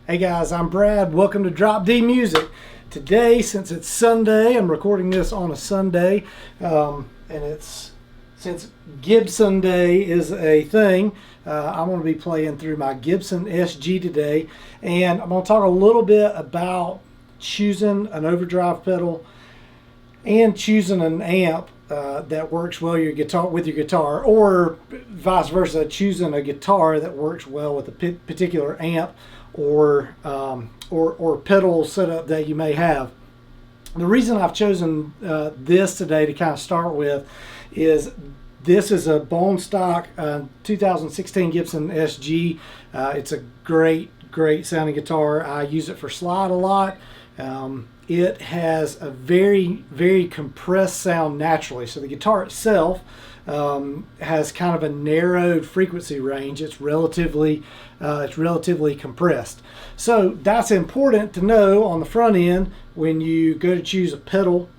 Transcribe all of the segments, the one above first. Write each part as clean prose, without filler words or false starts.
Hey guys, I'm Brad. Welcome to Drop D Music. Today, since it's Sunday, I'm recording this on a Sunday, and since Gibson Day is a thing, I'm going to be playing through my Gibson SG today, and I'm going to talk a little bit about choosing an overdrive pedal and choosing an amp that works well with your guitar, or vice versa, choosing a guitar that works well with a particular amp or pedal setup that you may have. The reason I've chosen this today to kind of start with is this is a bone stock 2016 Gibson SG. It's a great sounding guitar. I use it for slide a lot. It has a very compressed sound naturally. So the guitar itself has kind of a narrowed frequency range. It's relatively compressed. So that's important to know on the front end when you go to choose a pedal,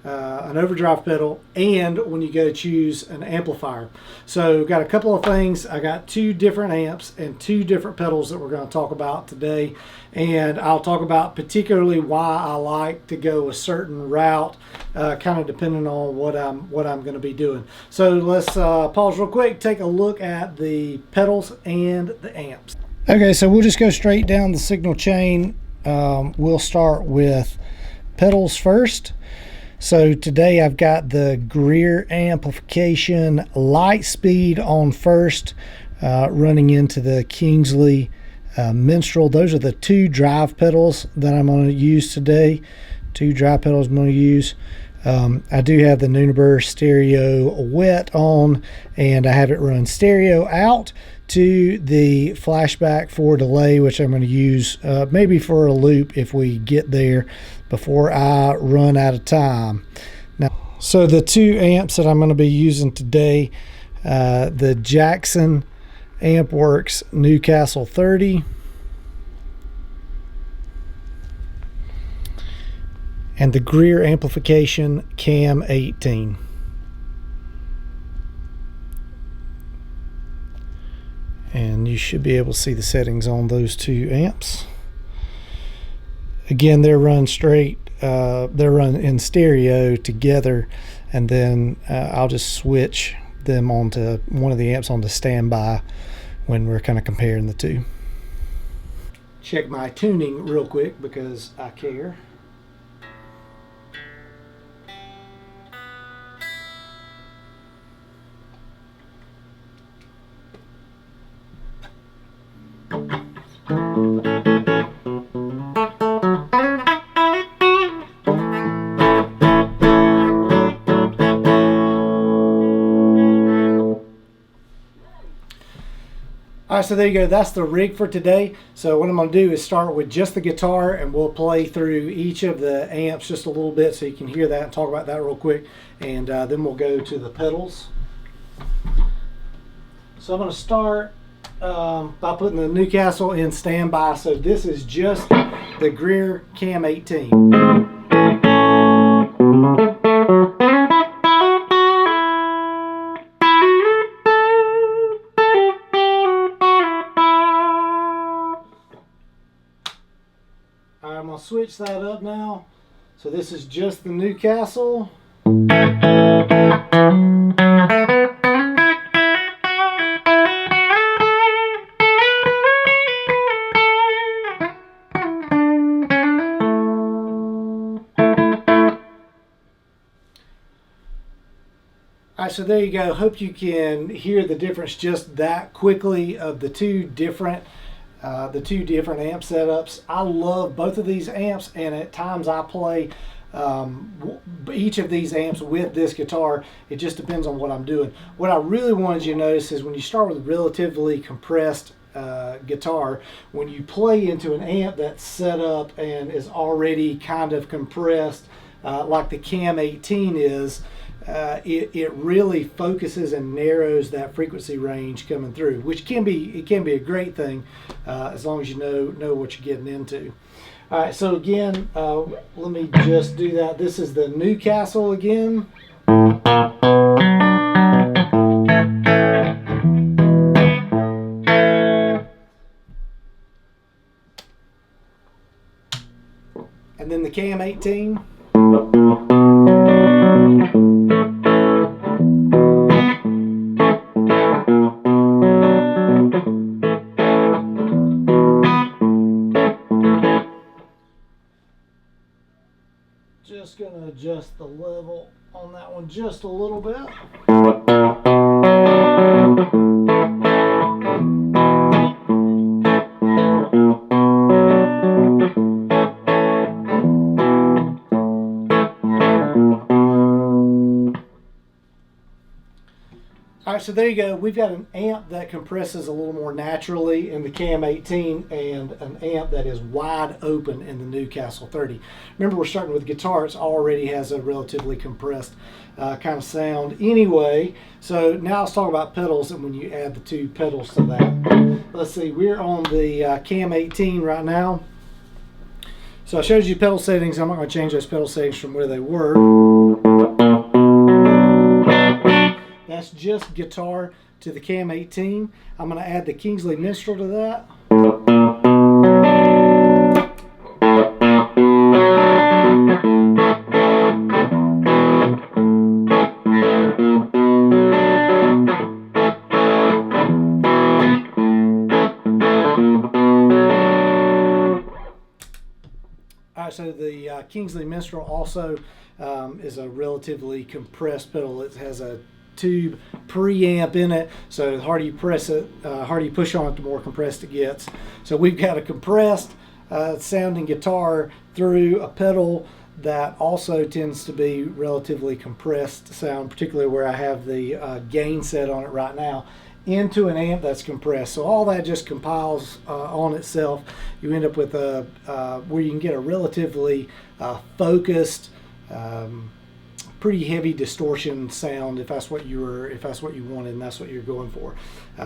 an overdrive pedal, and when you go to choose an amplifier. So got a couple of things. I got two different amps and two different pedals that we're going to talk about today, and I'll talk about particularly why I like to go a certain route, kind of depending on what I'm going to be doing. So let's pause real quick, take a look at the pedals and the amps. Okay, so we'll just go straight down the signal chain. We'll start with pedals first. So today I've got the Greer amplification Lightspeed on first, running into the Kingsley Minstrel. Those are the two drive pedals that I'm going to use today. Two drive pedals I'm going to use. I do have the Nunabur stereo wet on, and I have it run stereo out to the flashback for delay, which I'm going to use maybe for a loop if we get there before I run out of time. Now, so the two amps that I'm going to be using today, the Jackson Ampworks New Castle 30 and the Greer Amplification Cam 18. And you should be able to see the settings on those two amps. Again, they're run straight, they're run in stereo together, and then I'll just switch them onto one of the amps onto standby when we're kind of comparing the two. Check my tuning real quick because I care. Alright, so there you go. That's the rig for today. So what I'm going to do is start with just the guitar, and we'll play through each of the amps just a little bit so you can hear that and talk about that real quick, and then we'll go to the pedals. So I'm going to start by putting the New Castle in standby. So this is just the Greer Cam 18. I'm going to switch that up now. So this is just the New Castle. Alright, so there you go. Hope you can hear the difference just that quickly of the two different amp setups. I love both of these amps, and at times I play each of these amps with this guitar. It just depends on what I'm doing. What I really wanted you to notice is when you start with a relatively compressed guitar, when you play into an amp that's set up and is already kind of compressed, like the Cam 18 is, it really focuses and narrows that frequency range coming through, which can be a great thing as long as you know what you're getting into. All right, so again, let me just do that. This is the New Castle again. 18. Just going to adjust the level on that one just a little bit. All right, so there you go. We've got an amp that compresses a little more naturally in the Cam 18 and an amp that is wide open in the New Castle 30. Remember, we're starting with guitar. It already has a relatively compressed kind of sound anyway. So now let's talk about pedals and when you add the two pedals to that. Let's see, we're on the Cam 18 right now. So I showed you pedal settings. I'm not going to change those pedal settings from where they were. That's just guitar to the Cam 18. I'm going to add the Kingsley Minstrel to that. All right, so the Kingsley Minstrel also is a relatively compressed pedal. It has a tube preamp in it, so the harder you press it, harder you push on it, the more compressed it gets. So we've got a compressed sounding guitar through a pedal that also tends to be relatively compressed sound, particularly where I have the gain set on it right now, into an amp that's compressed. So all that just compiles on itself. You end up with a where you can get a relatively focused, pretty heavy distortion sound if that's what you wanted and that's what you're going for.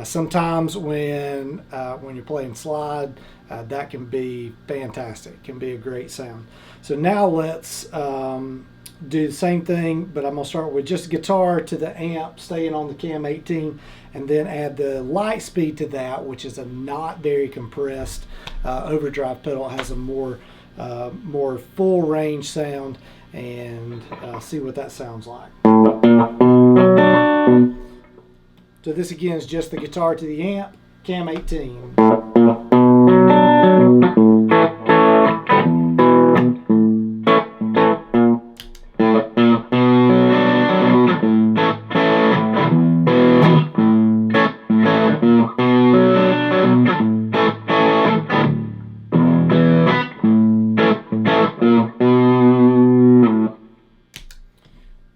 Sometimes when you're playing slide, that can be fantastic. Can be a great sound. So now let's do the same thing, but I'm gonna start with just guitar to the amp, staying on the Cam 18, and then add the Lightspeed to that, which is a not very compressed overdrive pedal. It has a more full range sound, and see what that sounds like. So this again is just the guitar to the amp, Cam 18.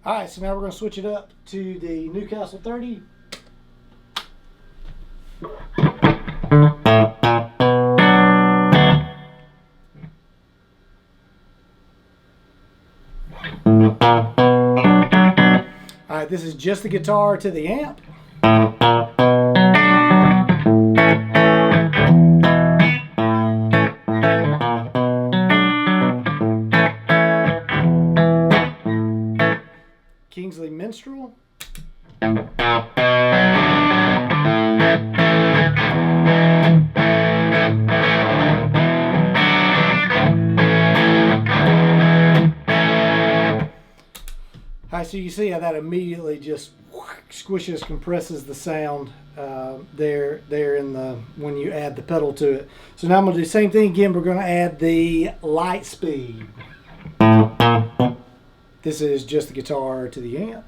Alright, so now we're going to switch it up to the New Castle 30. Alright, this is just the guitar to the amp. Kingsley Minstrel. Alright, so you see how that immediately just squishes, compresses the sound there in the when you add the pedal to it. So now I'm going to do the same thing again. We're going to add the Lightspeed. This is just the guitar to the amp.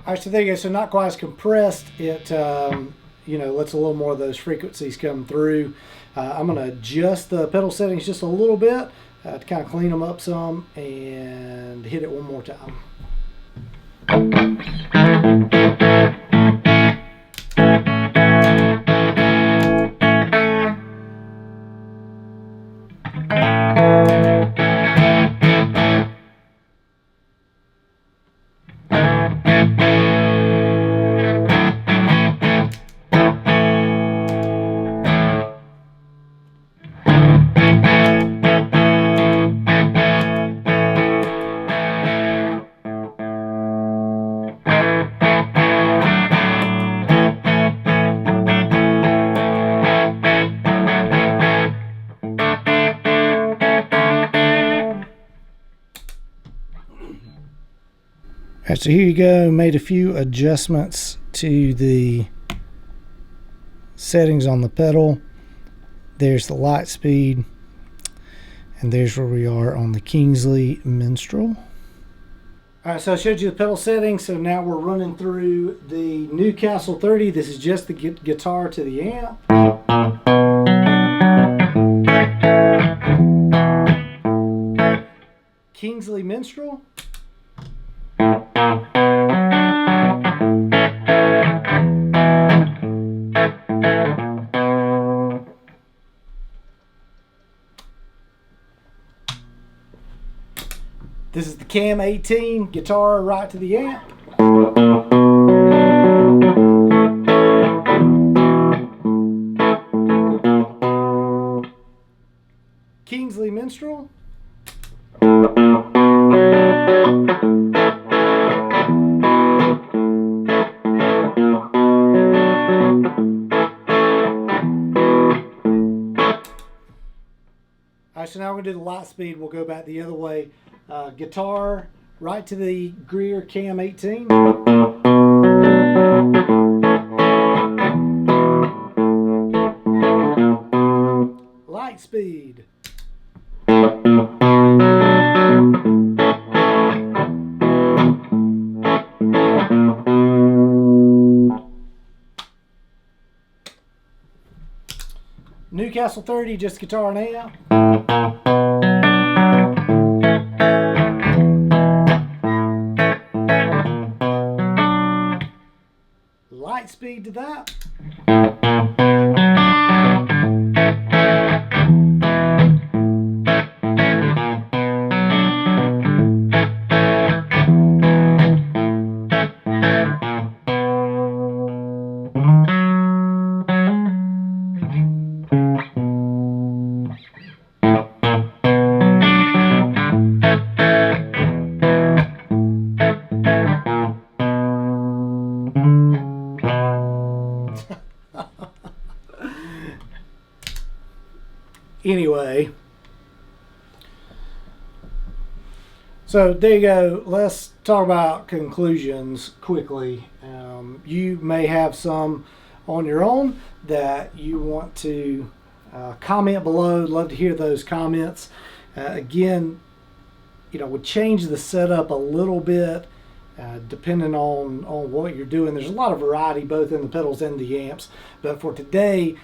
All right, so there you go. So not quite as compressed. It lets a little more of those frequencies come through. I'm going to adjust the pedal settings just a little bit to kind of clean them up some and hit it one more time. Alright, so here you go. Made a few adjustments to the settings on the pedal. There's the Lightspeed, and there's where we are on the Kingsley Minstrel. Alright, so I showed you the pedal settings, so now we're running through the New Castle 30. This is just the guitar to the amp. Kingsley Minstrel. This is the Cam 18 guitar right to the amp. Kingsley Minstrel. Alright, so now we're going to do the Lightspeed. We'll go back the other way. Guitar right to the Greer Cam 18. Lightspeed. New Castle 30, just guitar and amp. Lightspeed to that. Anyway, so there you go. Let's talk about conclusions quickly. You may have some on your own that you want to comment below. Love to hear those comments. Again, we change the setup a little bit depending on what you're doing. There's a lot of variety both in the pedals and the amps, but for today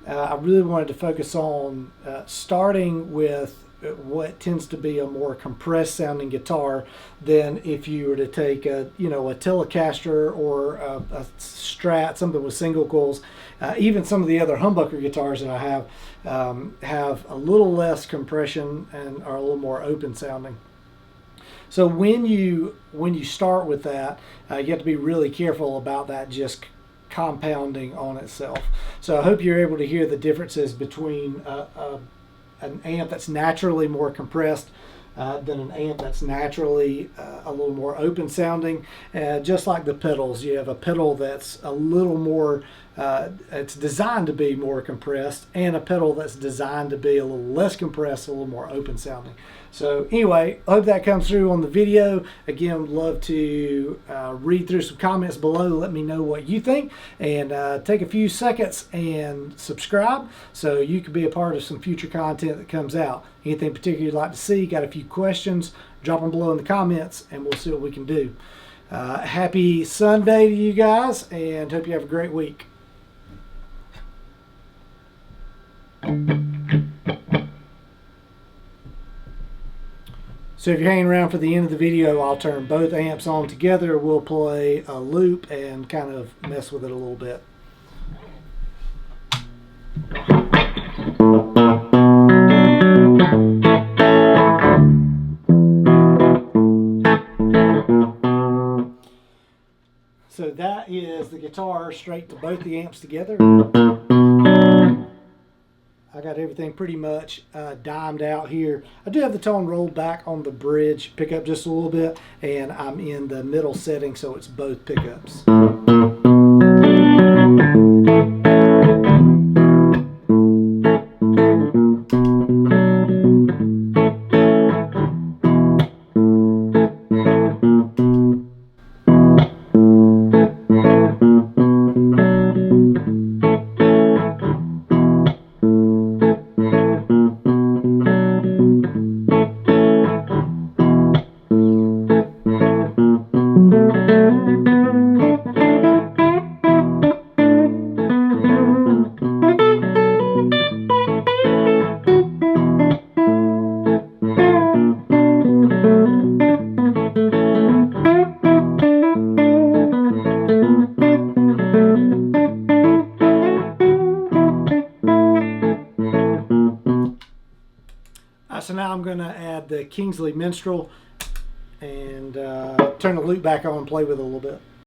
I really wanted to focus on starting with what tends to be a more compressed sounding guitar than if you were to take a Telecaster or a Strat, something with single coils. Even some of the other humbucker guitars that I have a little less compression and are a little more open sounding. So when you start with that, you have to be really careful about that just compounding on itself. So I hope you're able to hear the differences between an amp that's naturally more compressed than an amp that's naturally a little more open sounding. Just like the pedals, you have a pedal that's a little more it's designed to be more compressed, and a pedal that's designed to be a little less compressed, a little more open sounding. So anyway, I hope that comes through on the video. Again, would love to read through some comments below. Let me know what you think, and take a few seconds and subscribe so you can be a part of some future content that comes out. Anything particular you'd like to see, got a few questions, drop them below in the comments and we'll see what we can do. Happy Sunday to you guys, and hope you have a great week. So if you're hanging around for the end of the video, I'll turn both amps on together. We'll play a loop and kind of mess with it a little bit. So that is the guitar straight to both the amps together. I got everything pretty much dimed out here. I do have the tone rolled back on the bridge pickup just a little bit, and I'm in the middle setting, so it's both pickups. right, so now I'm going to add the Kingsley Minstrel and turn the loop back on and play with it a little bit.